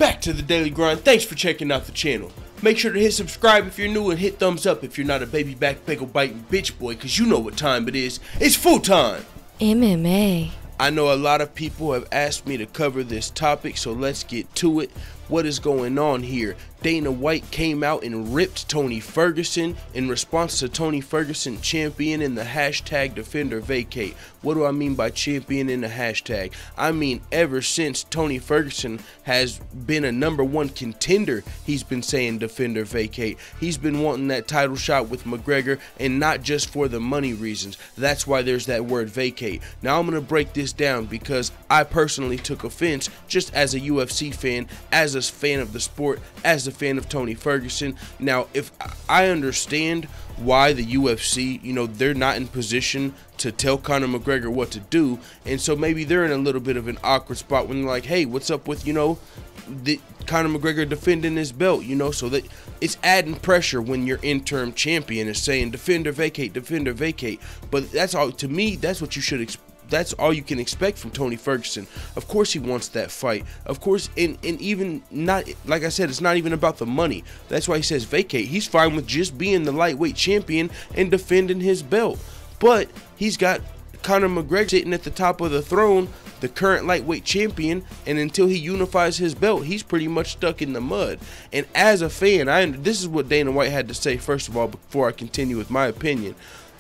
Back to the daily grind. Thanks for checking out the channel. Make sure to hit subscribe if you're new and hit thumbs up if you're not a baby back bagel biting bitch boy, cause you know what time it is. It's full time. MMA. I know a lot of people have asked me to cover this topic, so let's get to it. What is going on here? Dana White came out and ripped Tony Ferguson in response to Tony Ferguson championing the hashtag defender vacate. What do I mean by championing the hashtag? I mean ever since Tony Ferguson has been a #1 contender, he's been saying defender vacate. He's been wanting that title shot with McGregor, and not just for the money reasons. That's why there's that word vacate. Now I'm going to break this down because I personally took offense just as a UFC fan, as a fan of the sport, as a fan of Tony Ferguson. Now, if I understand why the UFC, they're not in position to tell Conor McGregor what to do, and so maybe they're in a little bit of an awkward spot when they're like, hey, what's up with, the Conor McGregor defending his belt, so that it's adding pressure when your interim champion is saying defender vacate, defender vacate. But that's all, to me, that's what you should expect. That's all you can expect from Tony Ferguson. Of course he wants that fight. Of course, and even not, like I said, it's not even about the money. That's why he says vacate. He's fine with just being the lightweight champion and defending his belt. But he's got Conor McGregor sitting at the top of the throne, the current lightweight champion, and until he unifies his belt, he's pretty much stuck in the mud. And as a fan, this is what Dana White had to say, first of all, before I continue with my opinion.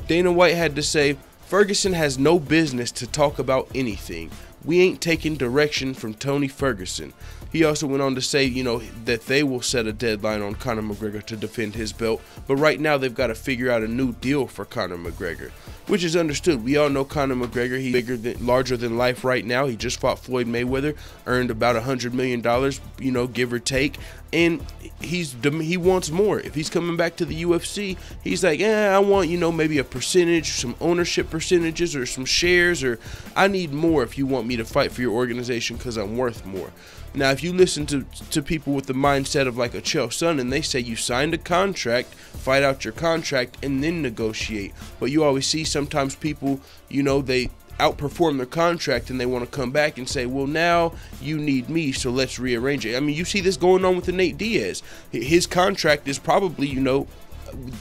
Dana White had to say, Ferguson has no business to talk about anything. We ain't taking direction from Tony Ferguson. He also went on to say, that they will set a deadline on Conor McGregor to defend his belt, but right now they've got to figure out a new deal for Conor McGregor, which is understood. We all know Conor McGregor, he's larger than life right now. He just fought Floyd Mayweather, earned about $100 million, give or take, and he wants more. If he's coming back to the UFC, he's like, I want, maybe a percentage, some ownership percentages or some shares, or I need more if you want me to fight for your organization because I'm worth more. Now, if you listen to people with the mindset of like a Chael Sonnen, they say you signed a contract, fight out your contract, and then negotiate. But you always see sometimes people, they outperform their contract and they want to come back and say, well, now you need me, so let's rearrange it. I mean, you see this going on with the Nate Diaz. His contract is probably,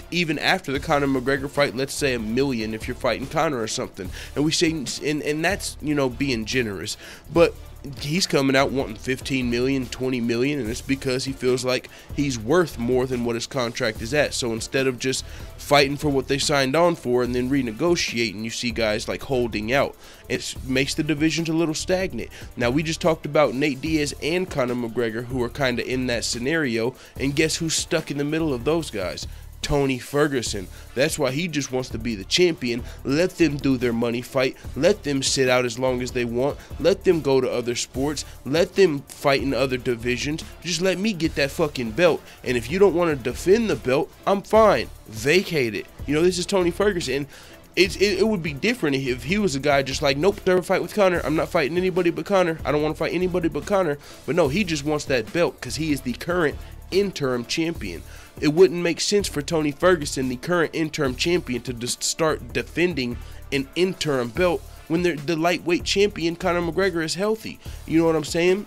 even after the Conor McGregor fight, let's say $1 million if you're fighting Conor or something. And we say, and that's, being generous. But he's coming out wanting 15 million, 20 million, and it's because he feels like he's worth more than what his contract is at. So instead of just fighting for what they signed on for and then renegotiating, you see guys like holding out. It makes the divisions a little stagnant. Now, we just talked about Nate Diaz and Conor McGregor, who are kind of in that scenario, and guess who's stuck in the middle of those guys? Tony Ferguson. That's why he just wants to be the champion. Let them do their money fight. Let them sit out as long as they want. Let them go to other sports. Let them fight in other divisions. Just let me get that fucking belt. And if you don't want to defend the belt, I'm fine. Vacate it. This is Tony Ferguson. It would be different if he was a guy just like, nope, never fight with Conor. I'm not fighting anybody but Conor. I don't want to fight anybody but Conor. But no, he just wants that belt because he is the current interim champion. It wouldn't make sense for Tony Ferguson, the current interim champion, to just start defending an interim belt when the lightweight champion, Conor McGregor, is healthy. You know what I'm saying?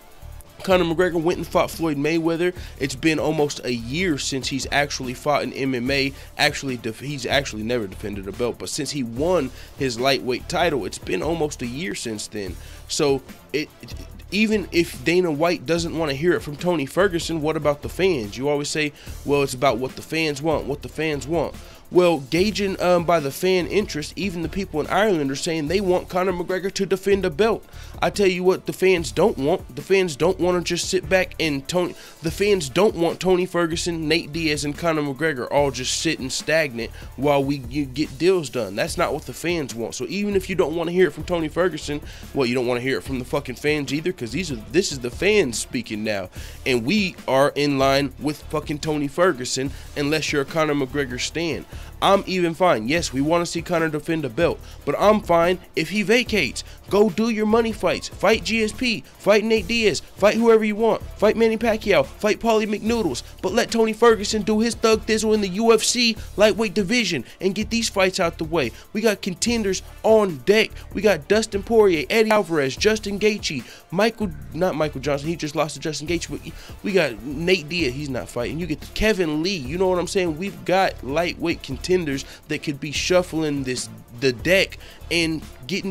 Conor McGregor went and fought Floyd Mayweather. It's been almost a year since he's actually fought in MMA. He's actually never defended a belt, but since he won his lightweight title, it's been almost a year since then. So even if Dana White doesn't want to hear it from Tony Ferguson, what about the fans? You always say, well, it's about what the fans want, what the fans want. Well, gauging by the fan interest, even the people in Ireland are saying they want Conor McGregor to defend a belt. I tell you what the fans don't want. The fans don't want to just sit back and the fans don't want Tony Ferguson, Nate Diaz, and Conor McGregor all just sitting stagnant while you get deals done. That's not what the fans want. So even if you don't want to hear it from Tony Ferguson, well, you don't want to hear it from the fucking fans either, because this is the fans speaking now. And we are in line with fucking Tony Ferguson unless you're a Conor McGregor stan. I'm even fine. Yes, we want to see Conor defend a belt, but I'm fine if he vacates. Go do your money fights. Fight GSP, fight Nate Diaz, fight whoever you want. Fight Manny Pacquiao, fight Paulie McNoodles, but let Tony Ferguson do his thug thizzle in the UFC lightweight division and get these fights out the way. We got contenders on deck. We got Dustin Poirier, Eddie Alvarez, Justin Gaethje, not Michael Johnson, he just lost to Justin Gaethje, but we got Nate Diaz, he's not fighting. You get Kevin Lee, you know what I'm saying? We've got lightweight contenders that could be shuffling the deck and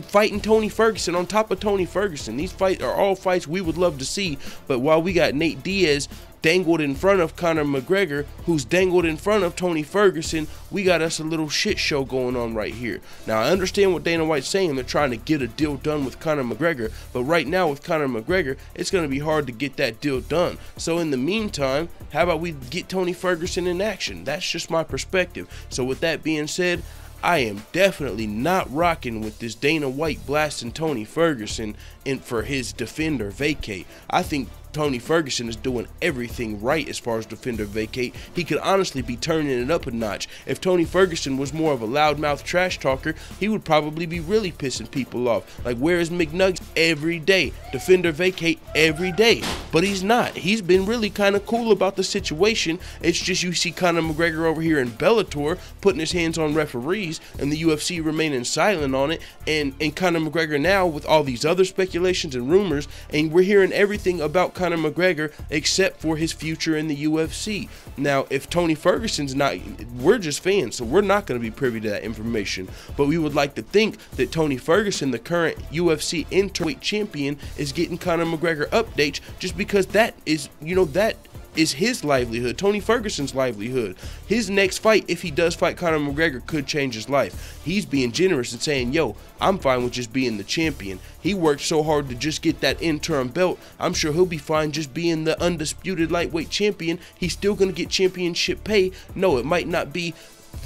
fighting Tony Ferguson on top of Tony Ferguson. These fights are all fights we would love to see, but while we got Nate Diaz dangled in front of Conor McGregor, who's dangled in front of Tony Ferguson, we got us a little shit show going on right here. Now, I understand what Dana White's saying. They're trying to get a deal done with Conor McGregor, but right now with Conor McGregor, it's going to be hard to get that deal done. So in the meantime, how about we get Tony Ferguson in action? That's just my perspective. So with that being said, I am definitely not rocking with this Dana White blasting Tony Ferguson for his defender vacate. I think Tony Ferguson is doing everything right as far as defender vacate. He could honestly be turning it up a notch. If Tony Ferguson was more of a loudmouth trash talker, he would probably be really pissing people off. Like, where is McNuggets every day? Defender vacate every day. But he's not. He's been really kind of cool about the situation. It's just you see Conor McGregor over here in Bellator putting his hands on referees and the UFC remaining silent on it. And Conor McGregor now with all these other speculations and rumors, and we're hearing everything about Conor McGregor except for his future in the UFC. Now, if Tony Ferguson's not, we're just fans, so we're not going to be privy to that information. But we would like to think that Tony Ferguson, the current UFC interim champion, is getting Conor McGregor updates just because that is, that is his livelihood, Tony Ferguson's livelihood. His next fight, if he does fight Conor McGregor, could change his life. He's being generous and saying, yo, I'm fine with just being the champion. He worked so hard to just get that interim belt. I'm sure he'll be fine just being the undisputed lightweight champion. He's still going to get championship pay. No, it might not be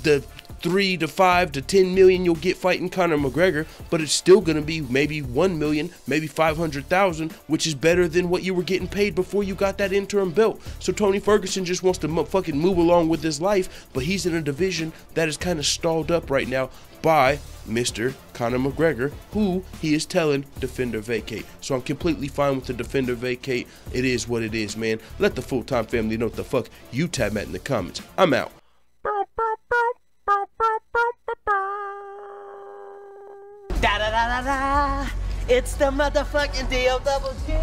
the 3 to 5 to 10 million you'll get fighting Conor McGregor, but it's still going to be maybe 1 million, maybe 500,000, which is better than what you were getting paid before you got that interim belt. So Tony Ferguson just wants to fucking move along with his life, but he's in a division that is kind of stalled up right now by Mr. Conor McGregor, who he is telling defender vacate. So I'm completely fine with the defender vacate. It is what it is, man. Let the full-time family know what the fuck you tab at in the comments. I'm out. Da da da da da. It's the motherfucking DOWG.